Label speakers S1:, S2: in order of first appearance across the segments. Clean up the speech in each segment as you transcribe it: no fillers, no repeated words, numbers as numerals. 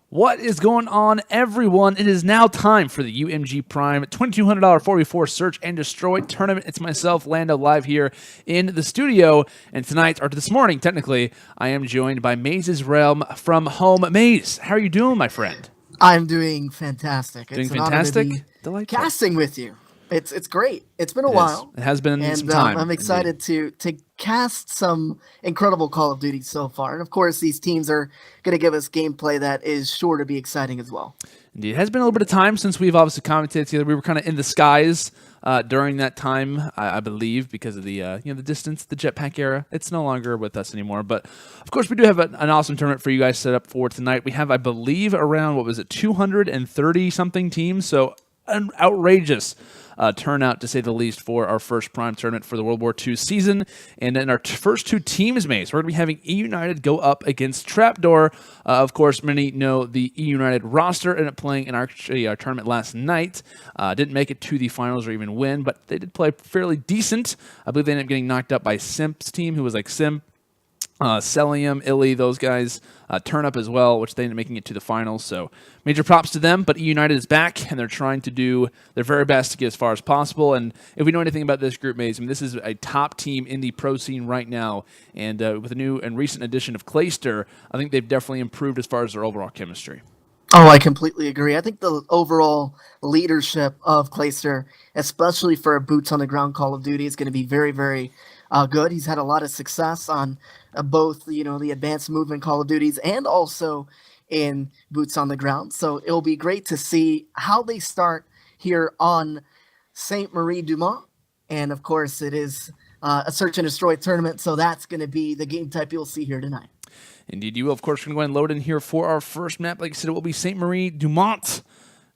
S1: What is going on, everyone? It is now time for the UMG Prime $2,200 4v4 Search and Destroy tournament. It's myself, Lando, live here in the studio. And tonight, or this morning, technically, I am joined by Maze's Realm from home. Maze, how are you doing, my friend?
S2: I'm doing fantastic.
S1: Doing
S2: it's
S1: fantastic?
S2: An honor to be
S1: Delightful.
S2: casting with you. It's great. It's been a while.
S1: It has been
S2: and
S1: some time.
S2: I'm excited to cast some incredible Call of Duty so far. And of course, these teams are going to give us gameplay that is sure to be exciting as well.
S1: Indeed. It has been a little bit of time since we've obviously commentated together. We were kind of in the skies during that time, I believe, because of the the distance, the jetpack era. It's no longer with us anymore. But of course, we do have an awesome tournament for you guys set up for tonight. We have, I believe, around 230 something teams. So an outrageous turnout, to say the least, for our first Prime tournament for the World War II season. And in our first two teams, Maze, we're going to be having eUnited go up against TrapDoor. Of course, many know the eUnited roster, ended up playing in our tournament last night. Didn't make it to the finals or even win, but they did play fairly decent. I believe they ended up getting knocked out by Simp's team, who was like Simp, Celium, Illy, those guys turn up as well, which they ended up making it to the finals. So major props to them. But eUnited is back, and they're trying to do their very best to get as far as possible. And if we know anything about this group, Maze, I mean, this is a top team in the pro scene right now. And with a new and recent addition of Clayster, I think they've definitely improved as far as their overall chemistry.
S2: Oh, I completely agree. I think the overall leadership of Clayster, especially for a boots-on-the-ground Call of Duty, is going to be very, very good. He's had a lot of success on both, the advanced movement Call of Duties and also in boots on the ground. So it'll be great to see how they start here on Saint Marie Dumont. And of course, it is a search and destroy tournament. So that's going to be the game type you'll see here tonight.
S1: Indeed, you will. Of course, we're going to go ahead and load in here for our first map. Like I said, it will be Saint Marie Dumont,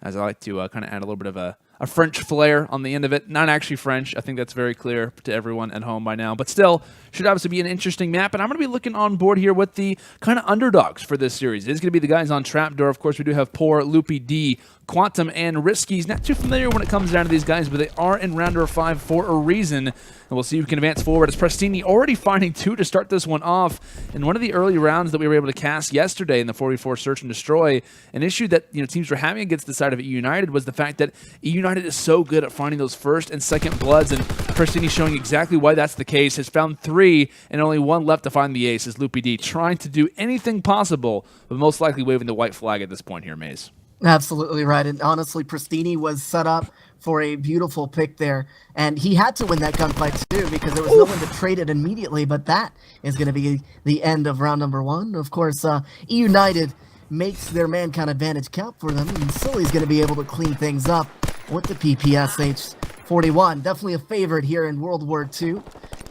S1: as I like to kind of add a little bit of a French flair on the end of it. Not actually French. I think that's very clear to everyone at home by now. But still, should obviously be an interesting map. And I'm going to be looking on board here with the kind of underdogs for this series. It is going to be the guys on TrapDoor. Of course, we do have Poor, LupyD, oQuantm, and Ryskiess. Not too familiar when it comes down to these guys, but they are in round number 5 for a reason. And we'll see who can advance forward. As Prestinni already finding 2 to start this one off. In one of the early rounds that we were able to cast yesterday in the 4v4 Search and Destroy, an issue that teams were having against the side of eUnited was the fact that eUnited is so good at finding those first and second bloods, and Prestinni showing exactly why that's the case. Has found 3 and only 1 left to find the ace is LupyD, trying to do anything possible, but most likely waving the white flag at this point here, Maze.
S2: Absolutely right. And honestly, Prestinni was set up for a beautiful pick there. And he had to win that gunfight too, because there was no one to trade it immediately. But that is going to be the end of round number 1. Of course, eUnited makes their man-count advantage count for them. And Silly's going to be able to clean things up with the PPSH-41. Definitely a favorite here in World War II.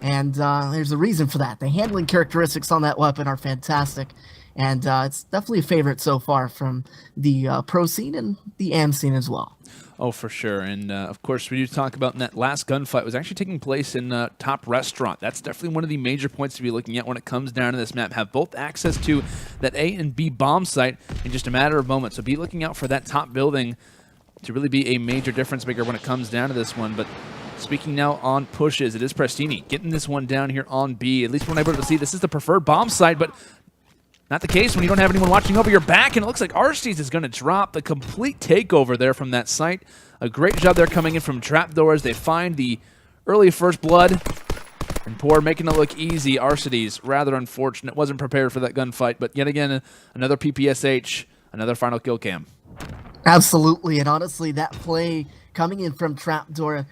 S2: And there's a reason for that. The handling characteristics on that weapon are fantastic. And it's definitely a favorite so far from the pro scene and the AM scene as well.
S1: Oh, for sure. And, of course, we do talk about that last gunfight was actually taking place in Top Restaurant. That's definitely one of the major points to be looking at when it comes down to this map. Have both access to that A and B bomb site in just a matter of moments. So be looking out for that top building to really be a major difference maker when it comes down to this one. But speaking now on pushes, it is Prestinni getting this one down here on B. At least when I'm able to see, this is the preferred bomb site, but not the case when you don't have anyone watching over your back, and it looks like Arcitys is going to drop the complete takeover there from that site. A great job there coming in from TrapDoor as they find the early first blood. And Poor making it look easy. Arcitys, rather unfortunate, wasn't prepared for that gunfight, but yet again, another PPSH, another final kill cam.
S2: Absolutely, and honestly, that play coming in from TrapDoor,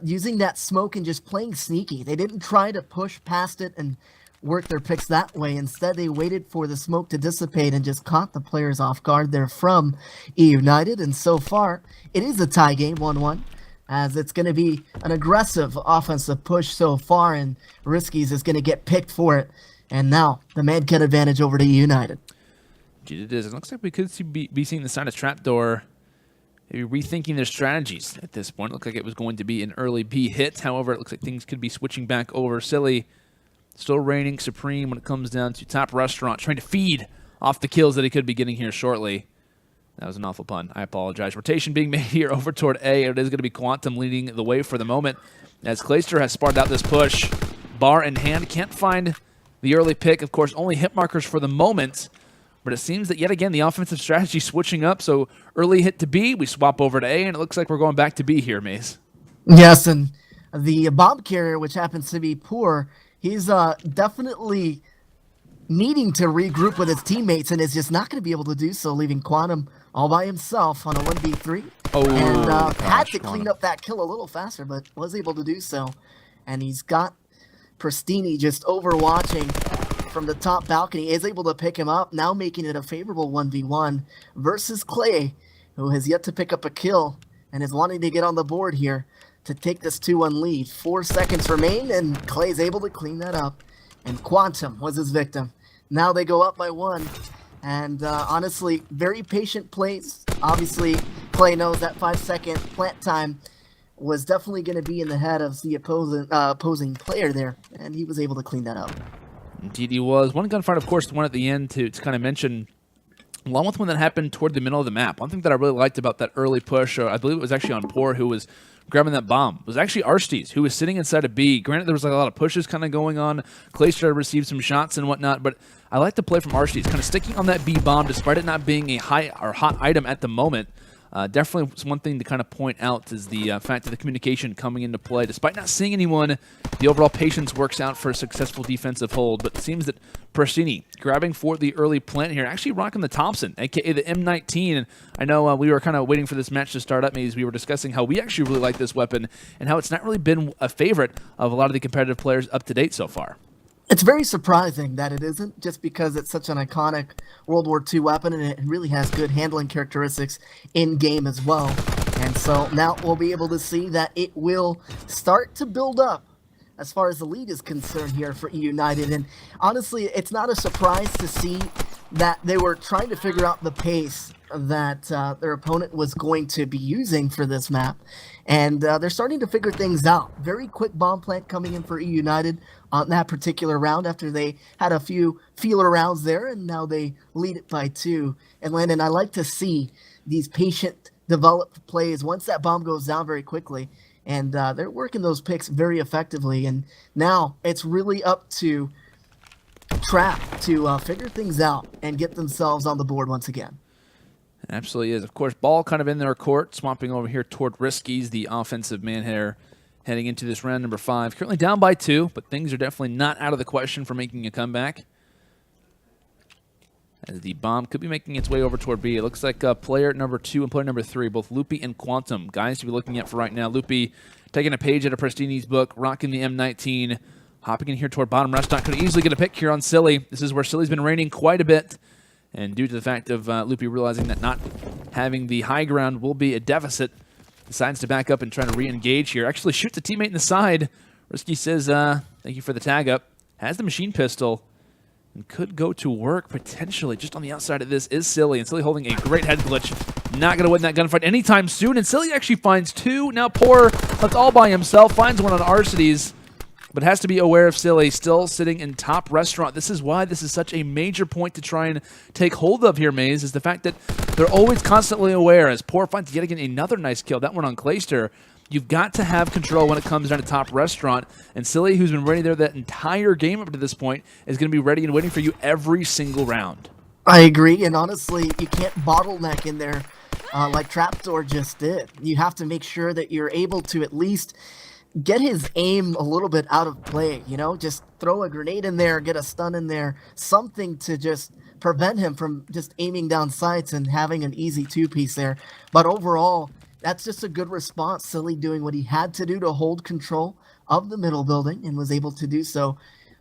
S2: using that smoke and just playing sneaky. They didn't try to push past it and work their picks that way. Instead, they waited for the smoke to dissipate and just caught the players off guard there from eUnited. And so far, it is a tie game, 1-1, as it's going to be an aggressive offensive push so far, and Ryskiess is going to get picked for it. And now, the man-cut advantage over to eUnited.
S1: Indeed it is. It looks like we could be seeing the side of TrapDoor maybe rethinking their strategies at this point. It looked like it was going to be an early B hit. However, it looks like things could be switching back over. Silly still reigning supreme when it comes down to Top Restaurant, trying to feed off the kills that he could be getting here shortly. That was an awful pun. I apologize. Rotation being made here over toward A. It is going to be oQuantm leading the way for the moment, as Clayster has sparred out this push. Bar in hand, can't find the early pick. Of course, only hit markers for the moment But it seems that yet again the offensive strategy switching up. So early hit to B, we swap over to A, and it looks like we're going back to B here, Maze.
S2: Yes, and the bomb carrier, which happens to be Poor, he's definitely needing to regroup with his teammates and is just not going to be able to do so, leaving oQuantm all by himself on a 1v3. And had to clean up that kill a little faster, but was able to do so. And he's got Prestinni just overwatching from the top balcony, is able to pick him up, now making it a favorable 1v1 versus Clay, who has yet to pick up a kill and is wanting to get on the board here to take this 2-1 lead. 4 seconds remain, and Clay's able to clean that up. And oQuantm was his victim. Now they go up by 1. And honestly, very patient plays. Obviously, Clay knows that 5-second plant time was definitely going to be in the head of the opposing player there, and he was able to clean that up.
S1: Indeed he was. One gunfight, of course, the one at the end to kind of mention, along with one that happened toward the middle of the map. One thing that I really liked about that early push, I believe it was actually on Poor who was grabbing that bomb, was actually Arcitys, who was sitting inside of B. Granted, there was like a lot of pushes kind of going on. Clayster received some shots and whatnot, but I like the play from Arcitys, kind of sticking on that B bomb despite it not being a high or hot item at the moment. Definitely one thing to kind of point out is the fact that the communication coming into play. Despite not seeing anyone, the overall patience works out for a successful defensive hold. But it seems that Prestinni grabbing for the early plant here, actually rocking the Thompson, a.k.a. the M19. And I know we were kind of waiting for this match to start up, as we were discussing how we actually really like this weapon and how it's not really been a favorite of a lot of the competitive players up to date so far.
S2: It's very surprising that it isn't, just because it's such an iconic World War II weapon and it really has good handling characteristics in-game as well. And so now we'll be able to see that it will start to build up as far as the lead is concerned here for eUnited. And honestly, it's not a surprise to see that they were trying to figure out the pace that their opponent was going to be using for this map. And they're starting to figure things out. Very quick bomb plant coming in for eUnited on that particular round after they had a few feeler rounds there, and now they lead it by 2. And Landon, I like to see these patient developed plays once that bomb goes down very quickly. And they're working those picks very effectively. And now it's really up to Trap to figure things out and get themselves on the board once again.
S1: It absolutely is. Of course, ball kind of in their court, swapping over here toward Ryskiess, the offensive man here, heading into this round number 5. Currently down by 2, but things are definitely not out of the question for making a comeback, as the bomb could be making its way over toward B. It looks like player number 2 and player number 3, both LupyD and oQuantm, guys to be looking at for right now. LupyD taking a page out of Prestinni's book, rocking the M19, hopping in here toward bottom restaurant. Could easily get a pick here on Silly. This is where Silly's been reigning quite a bit. And due to the fact of LupyD realizing that not having the high ground will be a deficit, decides to back up and try to re-engage here. Actually shoots a teammate in the side. Ryskiess says, thank you for the tag up. Has the machine pistol and could go to work potentially. Just on the outside of this is Silly, and Silly holding a great head glitch. Not going to win that gunfight anytime soon, and Silly actually finds 2. Now Poor left all by himself, finds one on Arcitys, but has to be aware of Silly still sitting in top restaurant. This is why this is such a major point to try and take hold of here, Maze, is the fact that they're always constantly aware. As Poor finds yet again another nice kill, that one on Clayster. You've got to have control when it comes down to top restaurant, and Silly, who's been ready there that entire game up to this point, is going to be ready and waiting for you every single round.
S2: I agree, and honestly, you can't bottleneck in there like TrapDoor just did. You have to make sure that you're able to at least get his aim a little bit out of play, you know, just throw a grenade in there, get a stun in there, something to just prevent him from just aiming down sights and having an easy 2-piece there. But overall, that's just a good response. Silly doing what he had to do to hold control of the middle building and was able to do so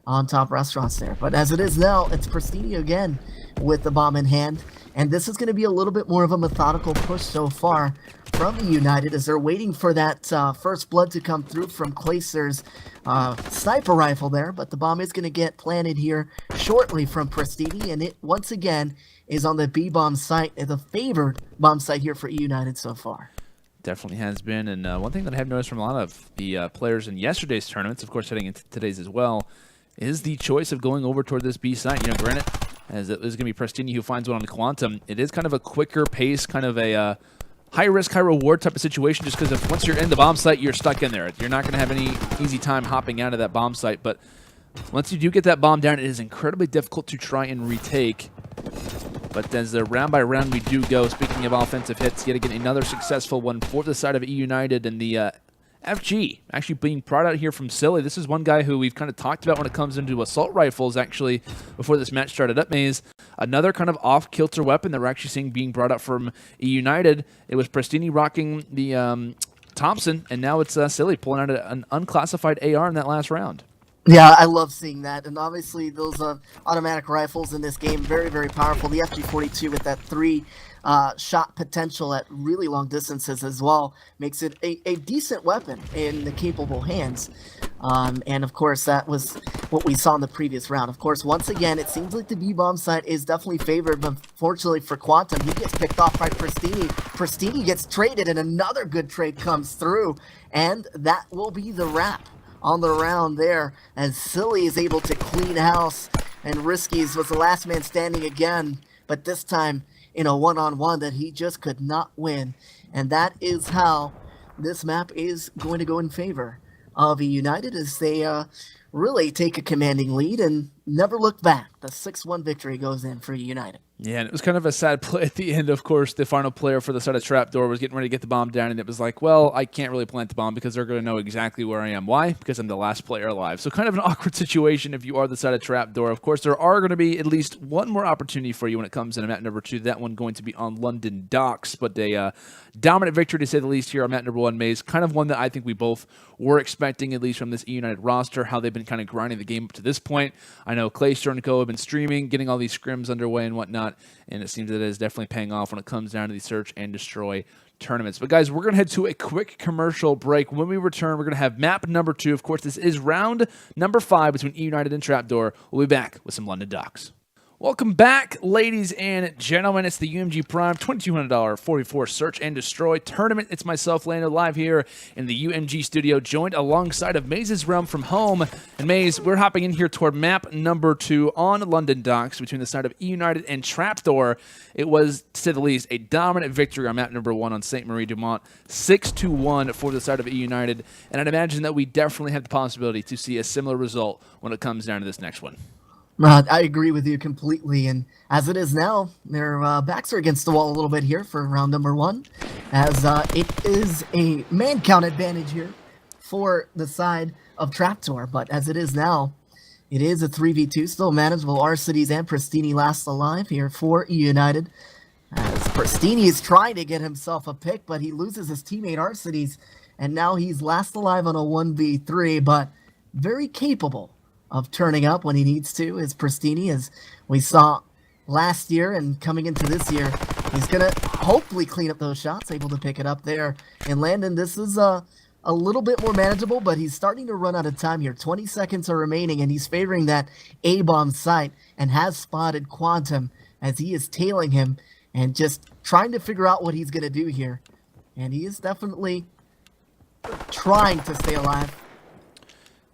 S2: on top restaurants there. But as it is now, it's Prestinni again with the bomb in hand. And this is going to be a little bit more of a methodical push so far from eUnited as they're waiting for that first blood to come through from Clayster's sniper rifle there. But the bomb is going to get planted here shortly from Prestinni, and it once again is on the B-bomb site, the favored bomb site here for eUnited so far.
S1: Definitely has been, and one thing that I have noticed from a lot of the players in yesterday's tournaments, of course heading into today's as well, is the choice of going over toward this B site. You know, granted, as it is going to be Prestinni who finds one on oQuantm, it is kind of a quicker pace, kind of a high risk, high reward type of situation, just because if once you're in the bomb site, you're stuck in there. You're not going to have any easy time hopping out of that bomb site, but once you do get that bomb down, it is incredibly difficult to try and retake. But as the round by round we do go, speaking of offensive hits, yet again another successful one for the side of eUnited, and the FG actually being brought out here from Silly. This is one guy who we've kind of talked about when it comes into assault rifles, actually, before this match started up, Maze. Another kind of off-kilter weapon that we're actually seeing being brought out from eUnited. It was Prestinni rocking the Thompson, and now it's Silly pulling out an unclassified AR in that last round.
S2: Yeah, I love seeing that, and obviously those automatic rifles in this game, very, very powerful. The FG-42 with that 3-shot potential at really long distances as well makes it a decent weapon in the capable hands. And of course, that was what we saw in the previous round. Of course, once again, it seems like the B-bomb side is definitely favored, but fortunately for Quantum, he gets picked off by Prestinni. Prestinni gets traded, and another good trade comes through, and that will be the wrap on the round there, as Silly is able to clean house, and Ryskiess was the last man standing again, but this time in a one-on-one that he just could not win. And that is how this map is going to go in favor of eUnited, as they really take a commanding lead and never look back. The 6-1 victory goes in for eUnited.
S1: Yeah, and it was kind of a sad play at the end. Of course, the final player for the side of TrapDoor was getting ready to get the bomb down, and it was like, well, I can't really plant the bomb because they're going to know exactly where I am. Why? Because I'm the last player alive. So kind of an awkward situation if you are the side of TrapDoor. Of course, there are going to be at least one more opportunity for you when it comes in map number 2. That one going to be on London Docks, but a dominant victory to say the least here on map number 1, Maze. Kind of one that I think we both were expecting, at least from this eUnited roster, how they've been kind of grinding the game up to this point. I know Clayster and Co have been streaming, getting all these scrims underway and whatnot, and it seems that it is definitely paying off when it comes down to the search and destroy tournaments. But guys, we're going to head to a quick commercial break. When we return, we're going to have map number 2. Of course, this is round number 5 between eUnited and TrapDoor. We'll be back with some London Docks. Welcome back, ladies and gentlemen. It's the UMG Prime $2,200 44 Search and Destroy Tournament. It's myself, Lando, live here in the UMG studio, joined alongside of Maze's Realm from home. And Maze, we're hopping in here toward map number 2 on London Docks between the side of eUnited and TrapDoor. It was, to say the least, a dominant victory on map number 1 on St. Marie Dumont, 6-1 for the side of eUnited. And I'd imagine that we definitely have the possibility to see a similar result when it comes down to this next one.
S2: I agree with you completely, and as it is now, their backs are against the wall a little bit here for round number 1, as it is a man count advantage here for the side of TrapDoor, but as it is now, it is a 3v2, still manageable. Arcitys and Prestinni last alive here for eUnited, as Prestinni is trying to get himself a pick, but he loses his teammate Arcitys, and now he's last alive on a 1v3, but very capable of turning up when he needs to is Prestinni, as we saw last year, and coming into this year, he's going to hopefully clean up those shots, able to pick it up there. And Landon, this is a little bit more manageable, but he's starting to run out of time here. 20 seconds are remaining, and he's favoring that A-bomb site and has spotted Quantum as he is tailing him and just trying to figure out what he's going to do here. And he is definitely trying to stay alive.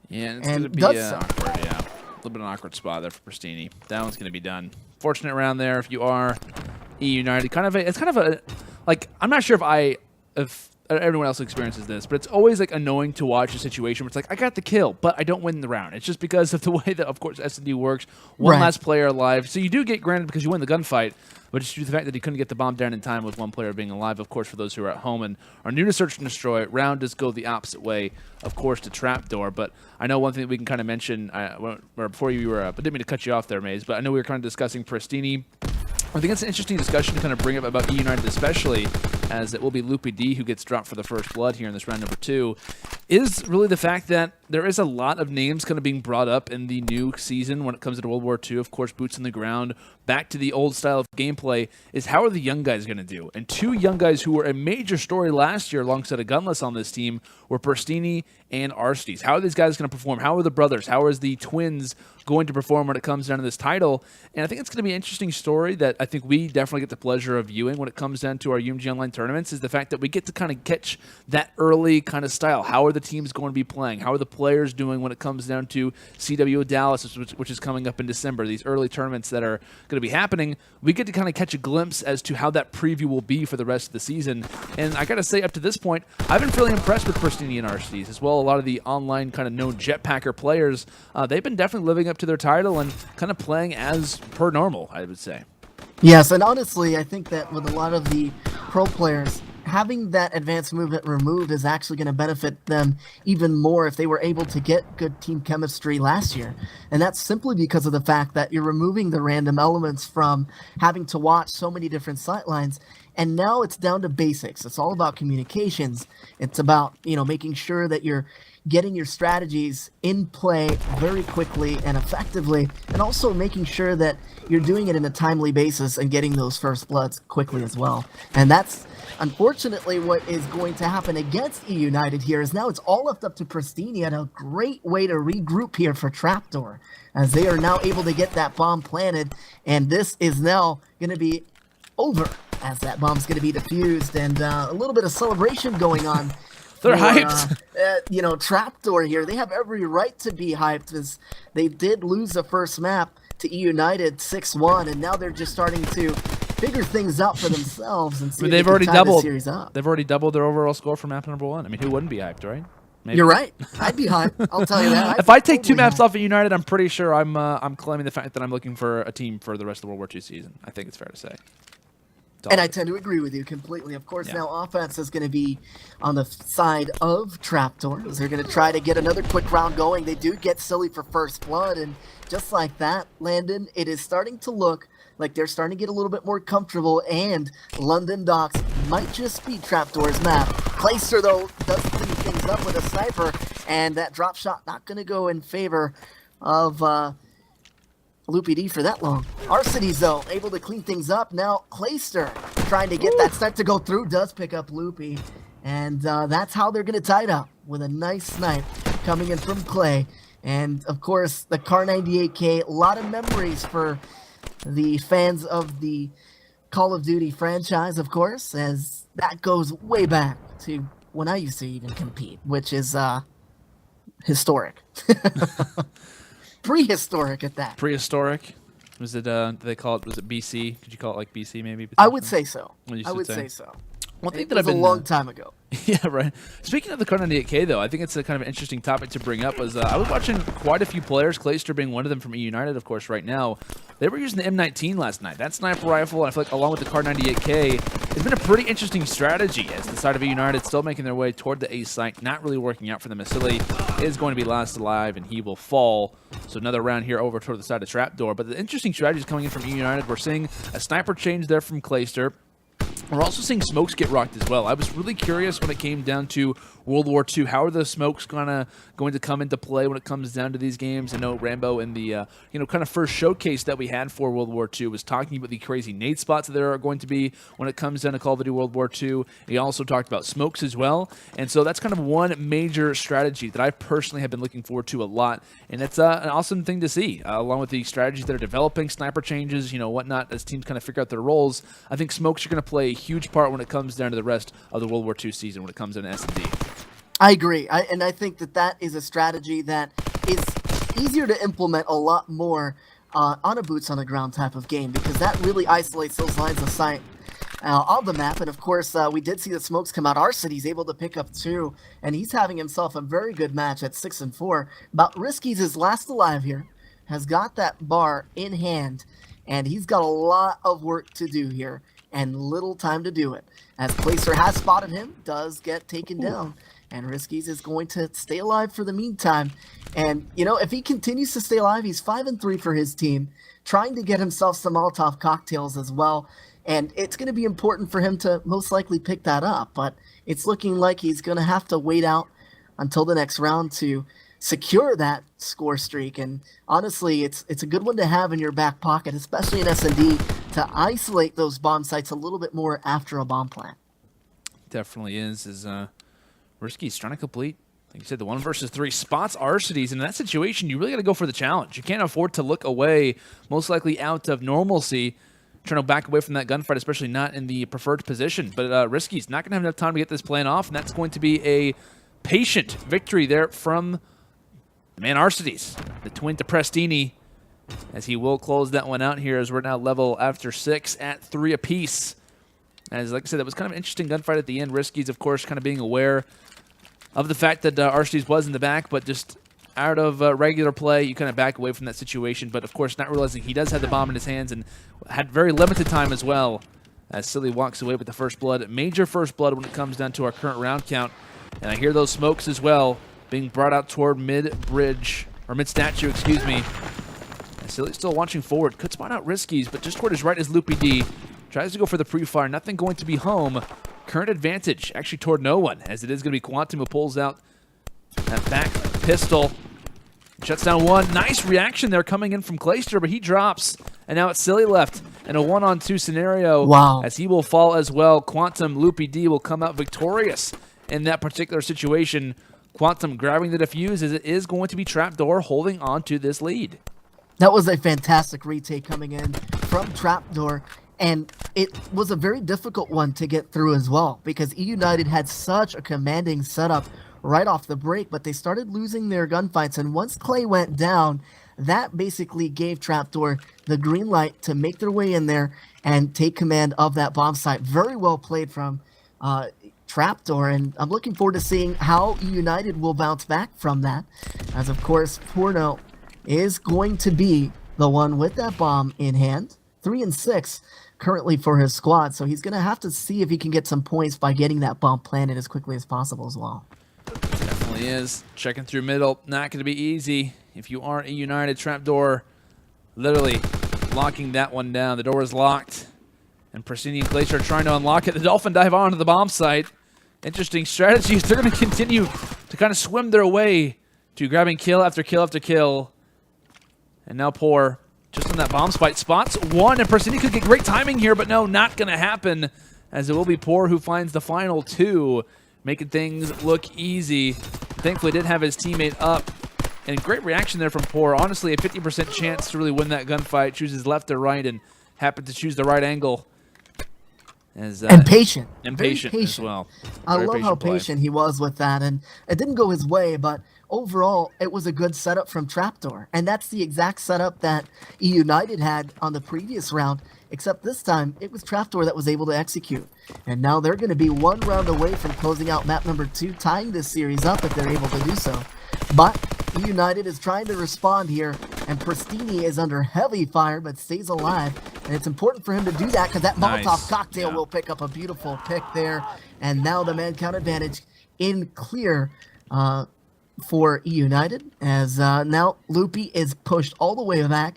S1: Yeah, it's going to be awkward, yeah. A little bit of an awkward spot there for Prestinni. That one's going to be done. Fortunate round there if you are eUnited. It's kind of a, like, I'm not sure if everyone else experiences this, but it's always, like, annoying to watch a situation where it's like, I got the kill, but I don't win the round. It's just because of the way that, of course, S&D works. One last player alive. So you do get granted because you win the gunfight, but it's due to the fact that he couldn't get the bomb down in time with one player being alive. Of course, for those who are at home and are new to Search and Destroy, round does go the opposite way, of course, to TrapDoor. But I know one thing that we can kind of mention, before you were, but didn't mean to cut you off there, Maze, but I know we were kind of discussing Prestinni. I think it's an interesting discussion to kind of bring up about eUnited, especially as it will be LupyD who gets dropped for the first blood here in this round number 2, is really the fact that there is a lot of names kind of being brought up in the new season when it comes to World War II. Of course, boots on the ground, back to the old style of gameplay, is how are the young guys going to do? And 2 young guys who were a major story last year alongside a Gunless on this team were Prestinni and Arcitys. How are these guys going to perform? How are the brothers? How is the twins going to perform when it comes down to this title? And I think it's going to be an interesting story that I think we definitely get the pleasure of viewing when it comes down to our UMG Online tournaments, is the fact that we get to kind of catch that early kind of style. How are the teams going to be playing? How are the players doing when it comes down to CWO Dallas, which is coming up in December? These early tournaments that are going to be happening, we get to kind of catch a glimpse as to how that preview will be for the rest of the season. And I got to say, up to this point, I've been fairly impressed with Prestinni and Arcitys, as well. A lot of the online kind of known jetpacker players, they've been definitely living up to their title and kind of playing as per normal, I would say.
S2: Yes, and honestly, I think that with a lot of the pro players, having that advanced movement removed is actually going to benefit them even more if they were able to get good team chemistry last year. And that's simply because of the fact that you're removing the random elements from having to watch so many different sightlines. And now it's down to basics. It's all about communications. It's about, making sure that you're getting your strategies in play very quickly and effectively, and also making sure that you're doing it in a timely basis and getting those first bloods quickly as well. And that's unfortunately what is going to happen against eUnited here, is now it's all left up to Prestinni, and a great way to regroup here for TrapDoor, as they are now able to get that bomb planted, and this is now going to be over as that bomb's going to be defused, and a little bit of celebration going on.
S1: They're hyped.
S2: TrapDoor here, they have every right to be hyped, as they did lose the first map to eUnited 6-1, and now they're just starting to figure things out for themselves and see if
S1: they've
S2: they
S1: already
S2: can tie the
S1: doubled.
S2: series up.
S1: They've already doubled their overall score for map number 1. I mean, who wouldn't be hyped, right? Maybe.
S2: You're right. I'd be hyped. I'll tell you that.
S1: If I take 2 maps off of United, I'm pretty sure I'm claiming the fact that I'm looking for a team for the rest of the World War II season. I think it's fair to say.
S2: And I tend to agree with you completely. Of course, now offense is going to be on the side of TrapDoor, as they're going to try to get another quick round going. They do get silly for first blood, and just like that, Landon, it is starting to look like they're starting to get a little bit more comfortable, and London Docks might just be TrapDoor's map. Clayster, though, does clean things up with a sniper, and that drop shot not going to go in favor of LupyD for that long. Arcitys, though, able to clean things up. Now Clayster trying to get that snipe to go through, does pick up Loopy, and that's how they're going to tie it up, with a nice snipe coming in from Clay. And of course, the Kar98K, a lot of memories for the fans of the Call of Duty franchise, of course, as that goes way back to when I used to even compete, which is historic. Prehistoric at that.
S1: Prehistoric? Was it, did they call it, was it BC? Could you call it like BC maybe?
S2: I would say so.
S1: I
S2: would say so.
S1: One thing
S2: It
S1: that
S2: was
S1: I've been
S2: a long time ago.
S1: Yeah, right. Speaking of the Kar98K, though, I think it's a kind of an interesting topic to bring up. Was I was watching quite a few players, Clayster being one of them from eUnited, of course, right now. They were using the M19 last night. That sniper rifle, I feel like, along with the Kar98K, has been a pretty interesting strategy, as the side of eUnited still making their way toward the A site, not really working out for them. Silly is going to be last alive, and he will fall. So another round here over toward the side of TrapDoor. But the interesting strategies coming in from eUnited, we're seeing a sniper change there from Clayster. We're also seeing smokes get rocked as well. I was really curious when it came down to World War II. How are the smokes going to come into play when it comes down to these games? I know Rambo in the kind of first showcase that we had for World War II was talking about the crazy nade spots that there are going to be when it comes down to Call of Duty World War II. He also talked about smokes as well, and so that's kind of one major strategy that I personally have been looking forward to a lot, and it's an awesome thing to see, along with the strategies that are developing, sniper changes, whatnot, as teams kind of figure out their roles. I think smokes are going to play a huge part when it comes down to the rest of the World War II season when it comes down to S&D.
S2: I agree, and I think that is a strategy that is easier to implement a lot more on a boots-on-the-ground type of game, because that really isolates those lines of sight on the map. And of course, we did see the smokes come out. Arcitys able to pick up 2, and he's having himself a very good match at 6-4. But Ryskiess is last alive here, has got that bar in hand, and he's got a lot of work to do here, and little time to do it, as Clayster has spotted him, does get taken down. And Ryskiess is going to stay alive for the meantime. And, if he continues to stay alive, he's 5-3 for his team, trying to get himself some Molotov cocktails as well. And it's going to be important for him to most likely pick that up. But it's looking like he's going to have to wait out until the next round to secure that score streak. And honestly, it's a good one to have in your back pocket, especially in S&D, to isolate those bomb sites a little bit more after a bomb plant.
S1: Definitely is Ryskiess trying to complete, like you said, the 1 versus 3 spots Arcitys. And in that situation, you really got to go for the challenge. You can't afford to look away, most likely out of normalcy, trying to back away from that gunfight, especially not in the preferred position. But Ryskiess not going to have enough time to get this plan off, and that's going to be a patient victory there from the man Arcitys, the twin to Prestinni, as he will close that one out here, as we're now level after 6 at 3 apiece. As like I said, that was kind of an interesting gunfight at the end. Ryskiess, of course, kind of being aware of the fact that Arcitys was in the back, but just out of regular play, you kind of back away from that situation. But of course, not realizing he does have the bomb in his hands and had very limited time as well. As Silly walks away with the first blood, major first blood when it comes down to our current round count. And I hear those smokes as well being brought out toward mid-bridge, or mid-statue, excuse me. And Silly's still launching forward. Could spot out Ryskiess, but just toward his right is LupyD. Tries to go for the pre-fire. Nothing going to be home. Current advantage actually toward no one, as it is going to be oQuantm who pulls out that back pistol. Shuts down one. Nice reaction there coming in from Clayster, but he drops. And now it's Silly left in a 1-on-2 scenario.
S2: Wow.
S1: As he will fall as well. oQuantm, LupyD will come out victorious in that particular situation. oQuantm grabbing the defuse as it is going to be TrapDoor holding on to this lead.
S2: That was a fantastic retake coming in from TrapDoor. And it was a very difficult one to get through as well, because eUnited had such a commanding setup right off the break, but they started losing their gunfights. And once Clay went down, that basically gave TrapDoor the green light to make their way in there and take command of that bomb site. Very well played from TrapDoor, and I'm looking forward to seeing how eUnited will bounce back from that, as of course PoorNo is going to be the one with that bomb in hand. 3 and 6 currently for his squad, so he's going to have to see if he can get some points by getting that bomb planted as quickly as possible as well.
S1: Definitely is. Checking through middle, not going to be easy. If you aren't eUnited, TrapDoor literally locking that one down. The door is locked, and Prestinni and Clayster are trying to unlock it. The Dolphin dive onto the bomb site. Interesting strategies. They're going to continue to kind of swim their way to grabbing kill after kill after kill. And now Poor just on that bomb spite spots one, and Prestinni could get great timing here, but no, not going to happen, as it will be Poor who finds the final two, making things look easy. Thankfully did have his teammate up, and great reaction there from Poor. Honestly, a 50% chance to really win that gunfight. Chooses left or right, and happened to choose the right angle.
S2: And patient.
S1: And patient as well.
S2: I love how patient he was with that, and it didn't go his way, but overall, it was a good setup from TrapDoor, and that's the exact setup that eUnited had on the previous round, except this time, it was TrapDoor that was able to execute. And now they're going to be one round away from closing out map number 2, tying this series up if they're able to do so. But eUnited is trying to respond here, and Prestinni is under heavy fire but stays alive. And it's important for him to do that because that Molotov cocktail will pick up a beautiful pick there. And now the man count advantage in clear for eUnited, as now Loopy is pushed all the way back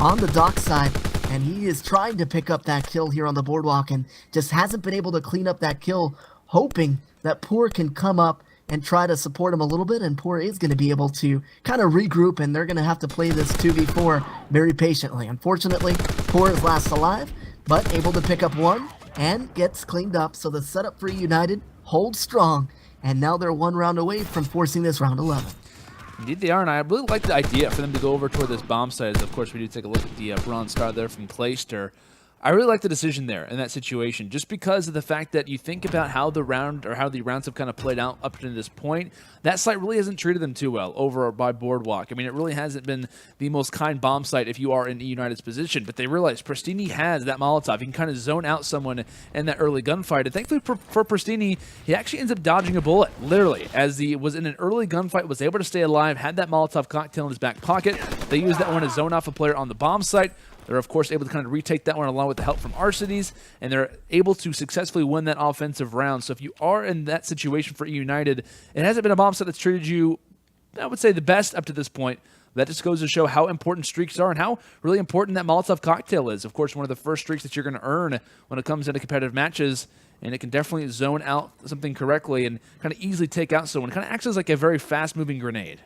S2: on the dock side, and he is trying to pick up that kill here on the boardwalk and just hasn't been able to clean up that kill, hoping that Poor can come up and try to support him a little bit, and Poor is going to be able to kind of regroup, and they're going to have to play this 2v4 very patiently. Unfortunately, Poor is last alive, but able to pick up one and gets cleaned up, so the setup for eUnited holds strong, and now they're one round away from forcing this round 11.
S1: Indeed they are, and I really like the idea for them to go over toward this bomb site, as of course we do take a look at the bronze star there from Clayster. I really like the decision there in that situation, just because of the fact that you think about how the round, or how the rounds have kind of played out up to this point. That site really hasn't treated them too well over by Boardwalk. I mean, it really hasn't been the most kind bomb site if you are in eUnited's position, but they realize Prestinni has that Molotov. He can kind of zone out someone in that early gunfight, and thankfully for Prestinni, he actually ends up dodging a bullet, literally, as he was in an early gunfight, was able to stay alive, had that Molotov cocktail in his back pocket. They used that one to zone off a player on the bomb site. They're, of course, able to kind of retake that one along with the help from Arcitys, and they're able to successfully win that offensive round. So if you are in that situation for eUnited, it hasn't been a bomb set that's treated you, I would say, the best up to this point. That just goes to show how important streaks are and how really important that Molotov cocktail is. Of course, one of the first streaks that you're going to earn when it comes into competitive matches, and it can definitely zone out something correctly and kind of easily take out someone. It kind of acts as like a very fast-moving grenade.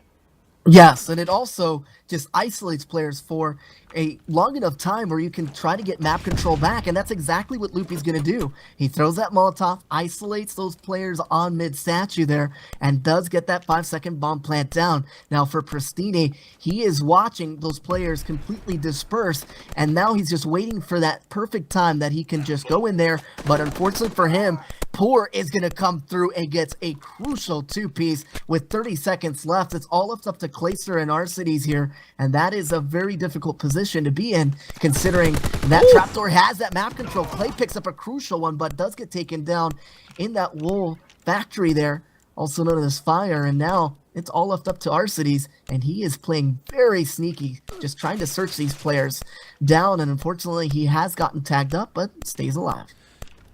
S2: Yes, and it also just isolates players for a long enough time where you can try to get map control back, and that's exactly what Loopy's going to do. He throws that Molotov, isolates those players on mid-statue there, and does get that 5-second bomb plant down. Now for Prestinni, he is watching those players completely disperse, and now he's just waiting for that perfect time that he can just go in there, but unfortunately for him, Poor is going to come through and gets a crucial two-piece with 30 seconds left. It's all up to Clayster and Arcitys here, and that is a very difficult position to be in, considering that TrapDoor has that map control. Clay picks up a crucial one, but does get taken down in that wool factory there, also known as Fire, and now it's all left up to Arcitys, and he is playing very sneaky, just trying to search these players down, and unfortunately he has gotten tagged up, but stays alive.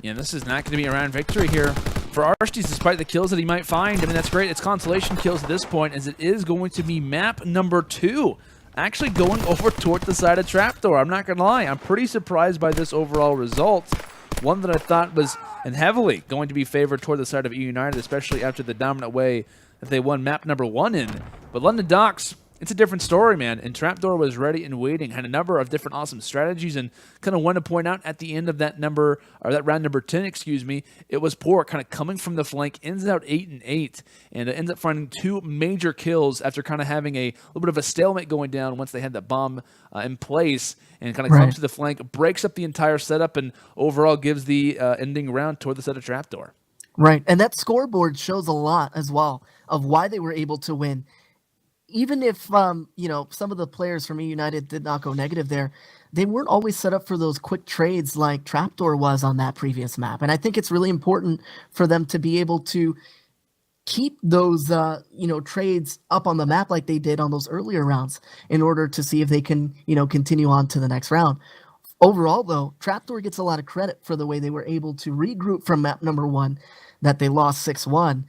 S1: Yeah, this is not going to be a round victory here for Arcitys, despite the kills that he might find. I mean, that's great. It's consolation kills at this point, as it is going to be map number 2. Actually going over toward the side of TrapDoor. I'm not going to lie. I'm pretty surprised by this overall result. One that I thought was and heavily going to be favored toward the side of eUnited, especially after the dominant way that they won map number 1 in. But London Docks, it's a different story, man. And TrapDoor was ready and waiting, had a number of different awesome strategies, and kind of want to point out at the end of that round number 10, excuse me, it was Poor kind of coming from the flank, ends out 8-8, and ends up finding 2 major kills after kind of having a little bit of a stalemate going down once they had that bomb in place, and kind of comes to the flank, breaks up the entire setup, and overall gives the ending round toward the set of TrapDoor.
S2: Right, and that scoreboard shows a lot as well of why they were able to win. Even if, you know, some of the players from eUnited did not go negative there, they weren't always set up for those quick trades like TrapDoor was on that previous map. And I think it's really important for them to be able to keep those, you know, trades up on the map like they did on those earlier rounds in order to see if they can, you know, continue on to the next round. Overall, though, TrapDoor gets a lot of credit for the way they were able to regroup from map number 1 that they lost 6-1.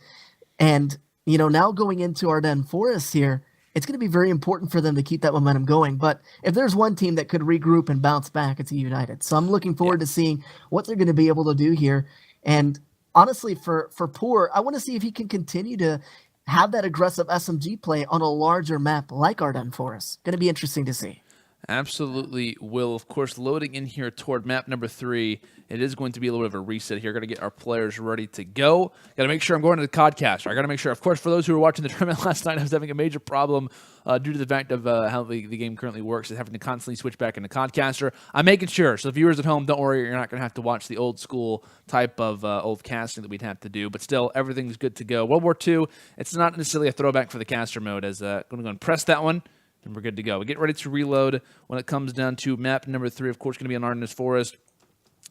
S2: And, you know, now going into Ardennes Forest here, it's going to be very important for them to keep that momentum going. But if there's one team that could regroup and bounce back, it's eUnited. So I'm looking forward to seeing what they're going to be able to do here. And honestly, for Poor, I want to see if he can continue to have that aggressive SMG play on a larger map like Ardennes Forest. Going to be interesting to see.
S1: Absolutely will. Of course, loading in here toward map number 3, it is going to be a little bit of a reset here. Got to get our players ready to go. Got to make sure I'm going to the Codcaster. I got to make sure, of course, for those who were watching the tournament last night, I was having a major problem due to the fact of how the game currently works, is having to constantly switch back into Codcaster. I'm making sure. So viewers at home, don't worry, you're not going to have to watch the old school type of old casting that we'd have to do. But still, everything's good to go. World War II, it's not necessarily a throwback for the caster mode, as I'm going to go and press that one. And we're good to go. We get ready to reload when it comes down to map number 3. Of course, going to be on Ardennes Forest.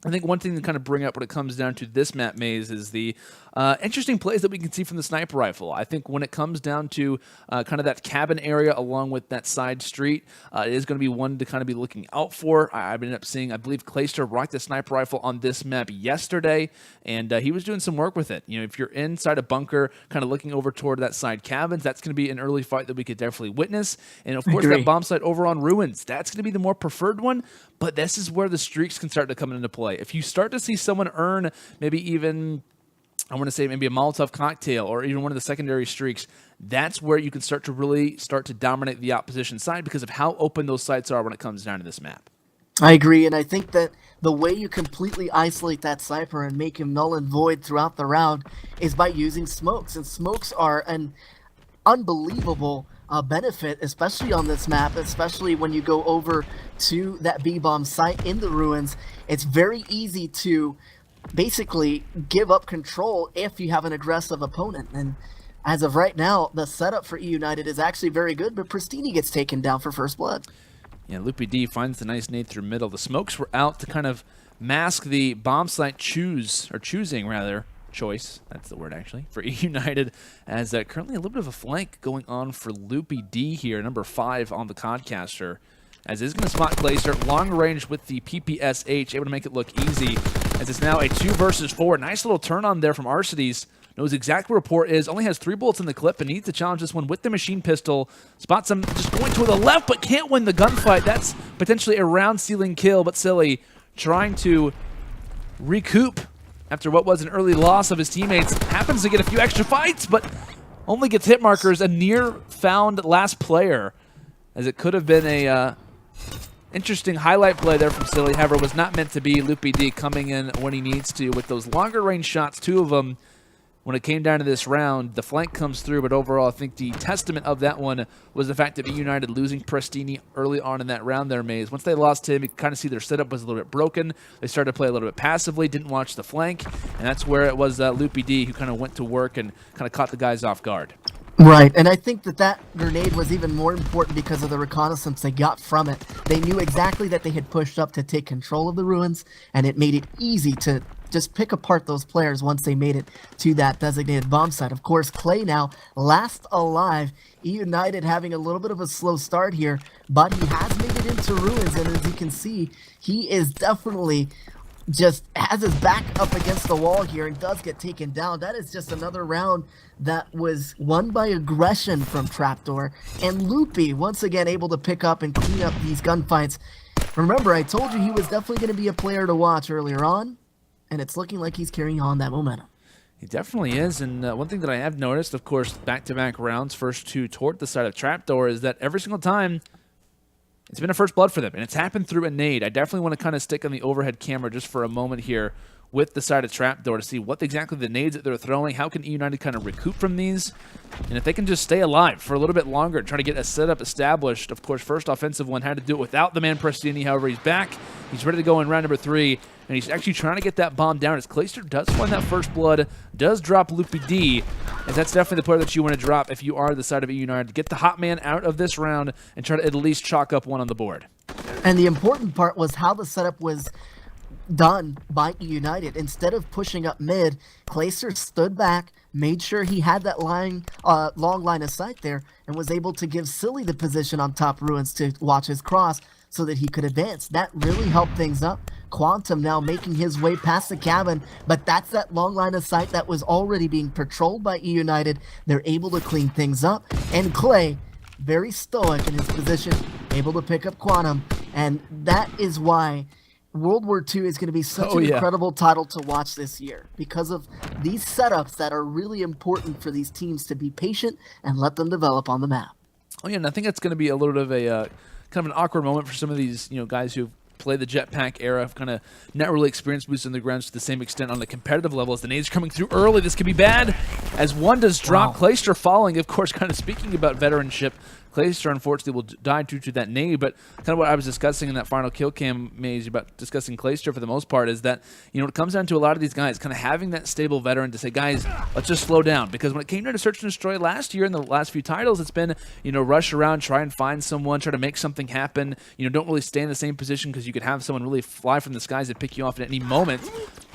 S1: I think one thing to kind of bring up when it comes down to this map maze is the interesting plays that we can see from the sniper rifle. I think when it comes down to kind of that cabin area along with that side street, it is going to be one to kind of be looking out for. I've ended up seeing, I believe, Clayster rock the sniper rifle on this map yesterday, and he was doing some work with it. You know, if you're inside a bunker, kind of looking over toward that side cabins, that's going to be an early fight that we could definitely witness. And of course, that bomb site over on Ruins, that's going to be the more preferred one. But this is where the streaks can start to come into play. If you start to see someone earn maybe even, I want to say maybe a Molotov cocktail or even one of the secondary streaks, that's where you can start to really dominate the opposition side because of how open those sites are when it comes down to this map.
S2: I agree, and I think that the way you completely isolate that sniper and make him null and void throughout the round is by using smokes. And smokes are an unbelievable benefit, especially on this map, especially when you go over to that B-bomb site in the Ruins. It's very easy to basically give up control if you have an aggressive opponent. And as of right now, the setup for eUnited is actually very good, but Prestinni gets taken down for first blood.
S1: Yeah, LupyD finds the nice nade through middle. The smokes were out to kind of mask the bomb site choice, that's the word actually, for eUnited, as currently a little bit of a flank going on for LupyD here, number 5 on the Codcaster, as is going to spot Clayster, long range with the PPSH, able to make it look easy, as it's now a 2 versus 4. Nice little turn on there from Arcitys. Knows exactly where Port is, only has 3 bullets in the clip, and needs to challenge this one with the machine pistol. Spots him just going to the left, but can't win the gunfight. That's potentially a round-sealing kill, but Silly trying to recoup after what was an early loss of his teammates. Happens to get a few extra fights, but only gets hit markers. A near-found last player, as it could have been a interesting highlight play there from Silly. However, was not meant to be. LupyD coming in when he needs to with those longer-range shots, 2 of them. When it came down to this round, the flank comes through, but overall, I think the testament of that one was the fact that eUnited losing Prestinni early on in that round there, Maze. Once they lost him, you could kind of see their setup was a little bit broken. They started to play a little bit passively, didn't watch the flank, and that's where it was LupyD who kind of went to work and kind of caught the guys off guard.
S2: Right, and I think that grenade was even more important because of the reconnaissance they got from it. They knew exactly that they had pushed up to take control of the ruins, and it made it easy to just pick apart those players once they made it to that designated bomb site. Of course, Clay now last alive. eUnited having a little bit of a slow start here, but he has made it into ruins, and as you can see, he is definitely just has his back up against the wall here and does get taken down. That is just another round that was won by aggression from TrapDoor, and Loopy once again able to pick up and clean up these gunfights. Remember, I told you he was definitely going to be a player to watch earlier on, and it's looking like he's carrying on that momentum.
S1: He definitely is, and one thing that I have noticed, of course, back-to-back rounds, first two toward the side of TrapDoor, is that every single time it's been a first blood for them, and it's happened through a nade. I definitely want to kind of stick on the overhead camera just for a moment here with the side of TrapDoor to see what exactly the nades that they're throwing, how can eUnited kind of recoup from these, and if they can just stay alive for a little bit longer, try to get a setup established. Of course, first offensive one had to do it without the man Prestinni. However, he's back. He's ready to go in round number 3, and he's actually trying to get that bomb down as Clayster does find that first blood, does drop LupyD, and that's definitely the player that you want to drop if you are the side of eUnited. Get the hot man out of this round and try to at least chalk up one on the board.
S2: And the important part was how the setup was done by eUnited. Instead of pushing up mid, Clayster stood back, made sure he had that long line of sight there, and was able to give Silly the position on top ruins to watch his cross so that he could advance. That really helped things up. oQuantm now making his way past the cabin, but that's that long line of sight that was already being patrolled by eUnited. They're able to clean things up, and Clay, very stoic in his position, able to pick up oQuantm, and that is why World War II is going to be such an incredible title to watch this year, because of these setups that are really important for these teams to be patient and let them develop on the map.
S1: Oh yeah, and I think that's going to be a little bit of a kind of an awkward moment for some of these guys who play the jetpack era, have kind of not really experienced boots on the ground to the same extent on the competitive level. As the nades coming through early, this could be bad, as one does drop. Wow. Clayster falling, of course, kind of speaking about veteranship. Clayster, unfortunately, will die due to that nade, but kind of what I was discussing in that final kill cam maze about discussing Clayster for the most part is that, it comes down to a lot of these guys kind of having that stable veteran to say, guys, let's just slow down. Because when it came down to Search and Destroy last year in the last few titles, it's been, rush around, try and find someone, try to make something happen. Don't really stay in the same position because you could have someone really fly from the skies and pick you off at any moment.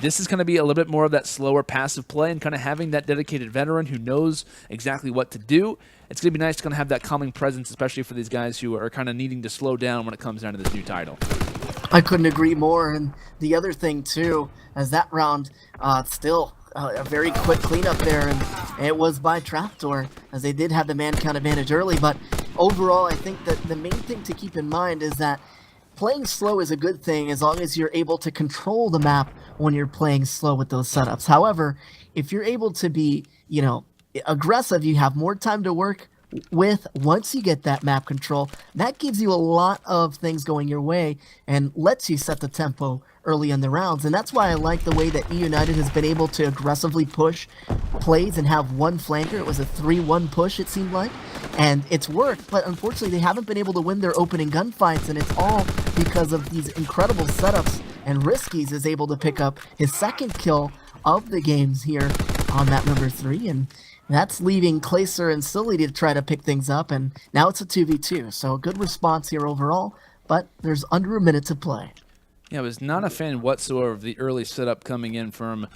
S1: This is going to be a little bit more of that slower passive play and kind of having that dedicated veteran who knows exactly what to do. It's going to be nice to kind of have that calming presence, especially for these guys who are kind of needing to slow down when it comes down to this new title.
S2: I couldn't agree more. And the other thing, too, as that round still a very quick cleanup there, and it was by TrapDoor, as they did have the man count advantage early. But overall, I think that the main thing to keep in mind is that playing slow is a good thing as long as you're able to control the map when you're playing slow with those setups. However, if you're able to be, aggressive, you have more time to work with once you get that map control. That gives you a lot of things going your way and lets you set the tempo early in the rounds. And that's why I like the way that eUnited has been able to aggressively push plays and have one flanker. It was a 3-1 push, it seemed like, and it's worked, but unfortunately they haven't been able to win their opening gunfights, and it's all because of these incredible setups. And Ryskiess is able to pick up his second kill of the games here on map number 3, and that's leaving Clayster and Silly to try to pick things up, and now it's a 2v2. So a good response here overall, but there's under a minute to play.
S1: Yeah, I was not a fan whatsoever of the early setup coming in from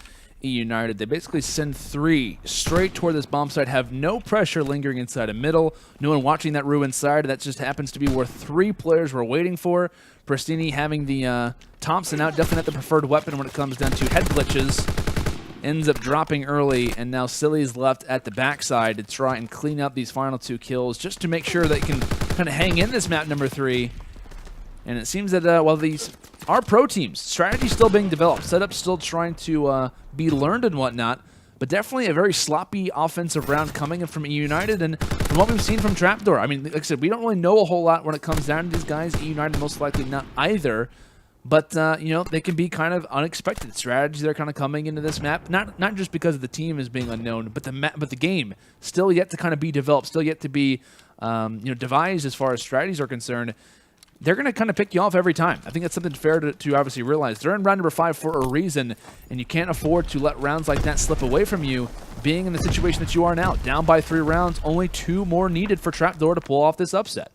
S1: eUnited. They basically send 3 straight toward this bomb site, have no pressure lingering inside a middle, no one watching that ruin side. That just happens to be where 3 players were waiting for. Prestinni having the Thompson out, definitely not the preferred weapon when it comes down to head glitches. Ends up dropping early, and now Silly's left at the backside to try and clean up these final 2 kills just to make sure they can kind of hang in this map number 3. And it seems that while these are pro teams, strategy still being developed, setup still trying to be learned and whatnot, but definitely a very sloppy offensive round coming in from eUnited, and from what we've seen from TrapDoor. I mean, like I said, we don't really know a whole lot when it comes down to these guys. eUnited most likely not either. But, they can be kind of unexpected strategies that are kind of coming into this map. Not just because of the team is being unknown, but the game still yet to kind of be developed, still yet to be, devised as far as strategies are concerned. they're going to kind of pick you off every time. I think that's something fair to obviously realize. They're in round number 5 for a reason, and you can't afford to let rounds like that slip away from you, being in the situation that you are now. Down by 3 rounds, only 2 more needed for TrapDoor to pull off this upset.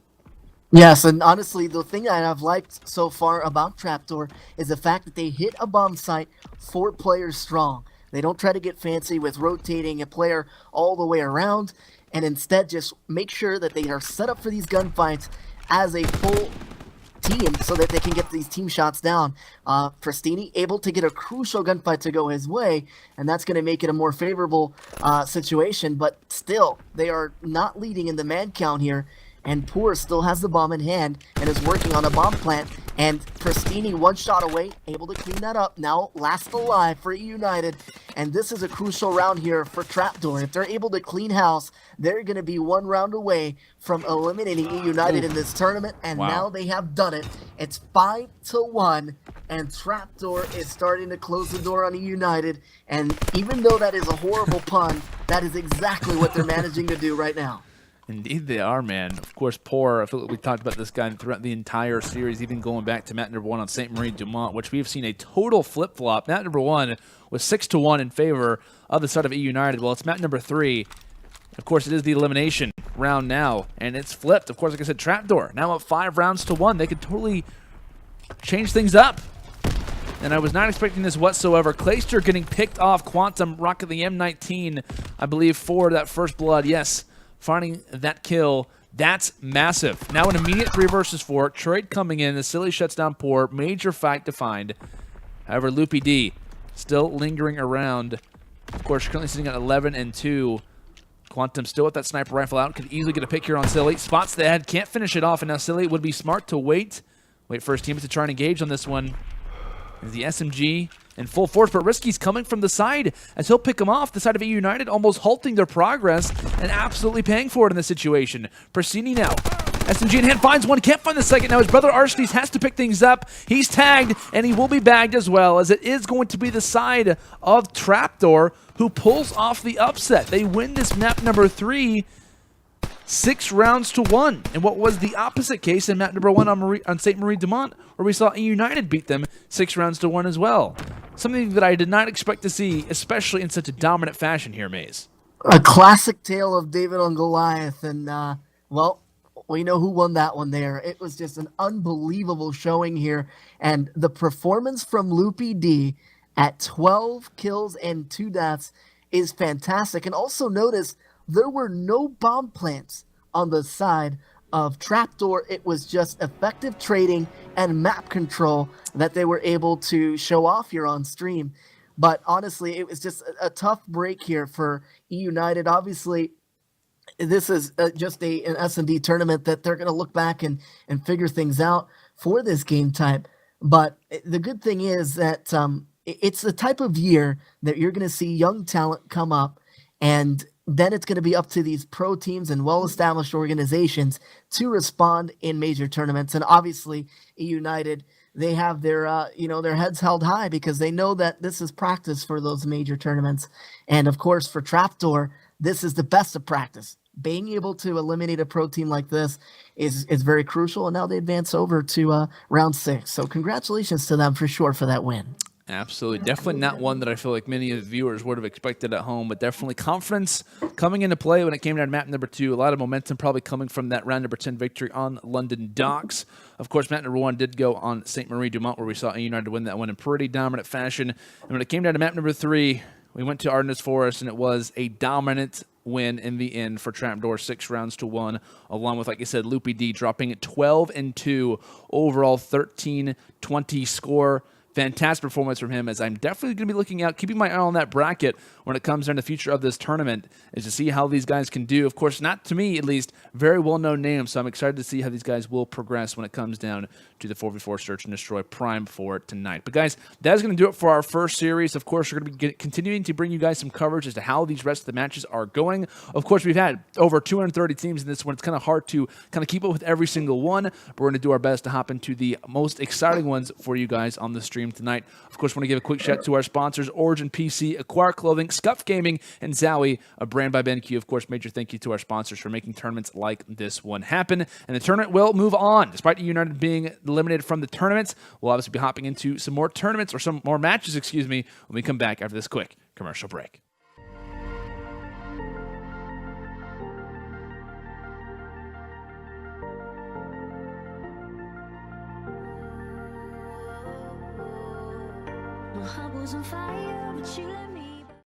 S2: Yes, and honestly, the thing that I've liked so far about TrapDoor is the fact that they hit a bomb site 4 players strong. They don't try to get fancy with rotating a player all the way around, and instead just make sure that they are set up for these gunfights as a full team so that they can get these team shots down. Prestinni able to get a crucial gunfight to go his way, and that's going to make it a more favorable situation, but still, they are not leading in the man count here, and Poor still has the bomb in hand and is working on a bomb plant, and Prestinni 1 shot away, able to clean that up, now last alive for eUnited, and this is a crucial round here for TrapDoor. If they're able to clean house, they're going to be 1 round away from eliminating eUnited in this tournament, and now they have done it. It's 5-1, and TrapDoor is starting to close the door on eUnited, and even though that is a horrible pun, that is exactly what they're managing to do right now.
S1: Indeed they are, man. Of course, Poor, I feel like we talked about this guy throughout the entire series, even going back to map number 1 on St. Marie Dumont, which we've seen a total flip-flop. Map number 1 was 6-1 in favor of the side of eUnited. Well, it's map number 3. Of course, it is the elimination round now, and it's flipped. Of course, like I said, TrapDoor now up 5 rounds to 1. They could totally change things up. And I was not expecting this whatsoever. Clayster getting picked off. oQuantm rocking the M19, I believe, for that first blood. Yes. Finding that kill, that's massive. Now an immediate 3 versus 4. Trade coming in. The Silly shuts down Poor. Major fight to find. However, LupyD still lingering around. Of course, currently sitting at 11-2. oQuantm still with that sniper rifle out. Could easily get a pick here on Silly. Spots the head. Can't finish it off. And now Silly would be smart to wait. Wait for his teammates to try and engage on this one. The SMG in full force, but Ryskiess coming from the side as he'll pick him off. The side of eUnited almost halting their progress and absolutely paying for it in this situation. Prestinni now. SMG in hand finds one, can't find the second. Now his brother Arcitys has to pick things up. He's tagged, and he will be bagged as well, as it is going to be the side of TrapDoor who pulls off the upset. They win this map number 3, 6 rounds to 1. And what was the opposite case in map number 1 on St. Marie Dumont, where we saw eUnited beat them 6 rounds to 1 as well. Something that I did not expect to see, especially in such a dominant fashion here, Maze.
S2: A classic tale of David on Goliath, and well, we know who won that one there. It was just an unbelievable showing here, and the performance from LupyD at 12 kills and 2 deaths is fantastic. And also notice there were no bomb plants on the side of TrapDoor. It was just effective trading and map control that they were able to show off here on stream. But honestly, it was just a tough break here for eUnited. Obviously, this is just an S&D tournament that they're going to look back and figure things out for this game type. But the good thing is that it's the type of year that you're going to see young talent come up, and then it's going to be up to these pro teams and well-established organizations to respond in major tournaments. And obviously, eUnited, they have their their heads held high because they know that this is practice for those major tournaments. And of course, for TrapDoor, this is the best of practice. Being able to eliminate a pro team like this is very crucial. And now they advance over to round 6. So congratulations to them for sure for that win.
S1: Absolutely. Definitely not one that I feel like many of the viewers would have expected at home, but definitely confidence coming into play when it came down to map number 2. A lot of momentum probably coming from that round number 10 victory on London Docks. Of course, map number 1 did go on St. Marie Dumont, where we saw eUnited win that one in pretty dominant fashion. And when it came down to map number 3, we went to Arcitys Forest, and it was a dominant win in the end for TrapDoor, 6 rounds to 1, along with, like I said, LupyD dropping at 12-2, overall 13-20 score. Fantastic performance from him, as I'm definitely going to be looking out, keeping my eye on that bracket when it comes down to the future of this tournament, is to see how these guys can do. Of course, not to me, at least, very well-known names, so I'm excited to see how these guys will progress when it comes down to the 4v4 Search and Destroy Prime for tonight. But guys, that's going to do it for our first series. Of course, we're going to be continuing to bring you guys some coverage as to how these rest of the matches are going. Of course, we've had over 230 teams in this one. It's kind of hard to kind of keep up with every single one, but we're going to do our best to hop into the most exciting ones for you guys on the stream stream tonight. Of course, want to give a quick shout out to our sponsors, Origin PC, Acquire Clothing, Scuff Gaming, and Zowie, a brand by BenQ. Of course, major thank you to our sponsors for making tournaments like this one happen. And the tournament will move on. Despite eUnited being eliminated from the tournaments, we'll obviously be hopping into some more tournaments, or some more matches, excuse me, when we come back after this quick commercial break.
S3: My heart was on fire, but you let me